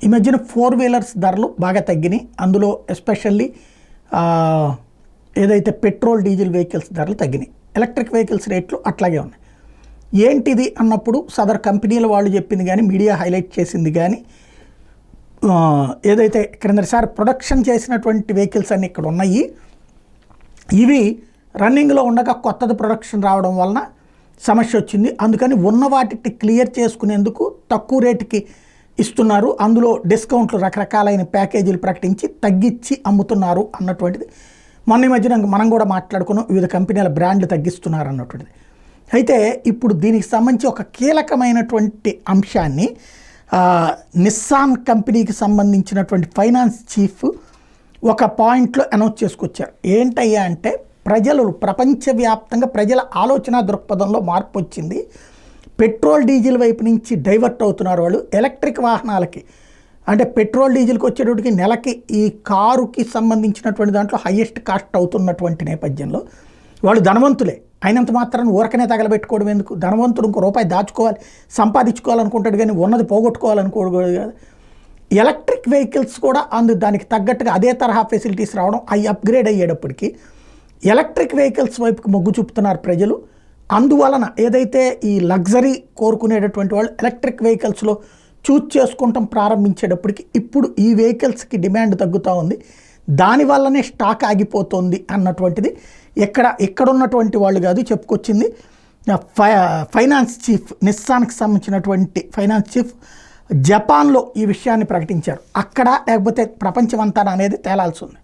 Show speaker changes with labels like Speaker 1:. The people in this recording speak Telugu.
Speaker 1: ఈ మధ్యన 4 వీలర్స్ ధరలు బాగా తగ్గినాయి. అందులో ఎస్పెషల్లీ ఏదైతే పెట్రోల్ డీజిల్ వెహికల్స్ ధరలు తగ్గినాయి. ఎలక్ట్రిక్ వెహికల్స్ రేట్లు అట్లాగే ఉన్నాయి. ఏంటిది అన్నప్పుడు సదర్ కంపెనీల వాళ్ళు చెప్పింది కానీ, మీడియా హైలైట్ చేసింది కానీ, ఏదైతే క్రిందసారి ప్రొడక్షన్ చేసినటువంటి వెహికల్స్ అన్నీ ఇక్కడ ఉన్నాయి, ఇవి రన్నింగ్లో ఉండగా కొత్తది ప్రొడక్షన్ రావడం వలన సమస్య వచ్చింది. అందుకని ఉన్న వాటిని క్లియర్ చేసుకునేందుకు తక్కువ రేటుకి ఇస్తున్నారు. అందులో డిస్కౌంట్లు రకరకాలైన ప్యాకేజీలు ప్రకటించి తగ్గించి అమ్ముతున్నారు అన్నటువంటిది మొన్న మధ్యన మనం కూడా మాట్లాడుకున్నాం. వివిధ కంపెనీల బ్రాండ్లు తగ్గిస్తున్నారు అన్నటువంటిది. అయితే ఇప్పుడు దీనికి సంబంధించి ఒక కీలకమైనటువంటి అంశాన్ని నిస్సాన్ కంపెనీకి సంబంధించినటువంటి ఫైనాన్స్ చీఫ్ ఒక పాయింట్లో అనౌన్స్ చేసుకొచ్చారు. ఏంటయ్యా అంటే, ప్రపంచవ్యాప్తంగా ప్రజల ఆలోచన దృక్పథంలో మార్పు వచ్చింది. పెట్రోల్ డీజిల్ వైపు నుంచి డైవర్ట్ అవుతున్నారు వాళ్ళు ఎలక్ట్రిక్ వాహనాలకి. అంటే పెట్రోల్ డీజిల్కి వచ్చేటప్పటికి నెలకి ఈ కారుకి సంబంధించినటువంటి దాంట్లో హయ్యెస్ట్ కాస్ట్ అవుతున్నటువంటి నేపథ్యంలో వాళ్ళు ధనవంతులే అయినంత మాత్రాన్ని ఊరకనే తగలబెట్టుకోవడం ఎందుకు? ధనవంతుడు ఇంకో రూపాయి దాచుకోవాలి, సంపాదించుకోవాలనుకుంటాడు కానీ ఉన్నది పోగొట్టుకోవాలనుకోకూడదు కదా. ఎలక్ట్రిక్ వెహికల్స్ కూడా దానికి తగ్గట్టుగా అదే తరహా ఫెసిలిటీస్ రావడం, అవి అప్గ్రేడ్ అయ్యేటప్పటికి ఎలక్ట్రిక్ వెహికల్స్ వైపుకి మొగ్గు చూపుతున్నారు ప్రజలు. అందువలన ఏదైతే ఈ లగ్జరీ కోరుకునేటటువంటి వాళ్ళు ఎలక్ట్రిక్ వెహికల్స్లో చూజ్ చేసుకుంటాం ప్రారంభించేటప్పటికి ఇప్పుడు ఈ వెహికల్స్కి డిమాండ్ తగ్గుతూ ఉంది. దానివల్లనే స్టాక్ ఆగిపోతుంది అన్నటువంటిది ఇక్కడ ఉన్నటువంటి వాళ్ళు కాదు చెప్పుకొచ్చింది. ఫైనాన్స్ చీఫ్, నిస్సాన్కి సంబంధించినటువంటి ఫైనాన్స్ చీఫ్ జపాన్లో ఈ విషయాన్ని ప్రకటించారు. అక్కడ లేకపోతే ప్రపంచమంతా అనేది తేలాల్సి ఉంది.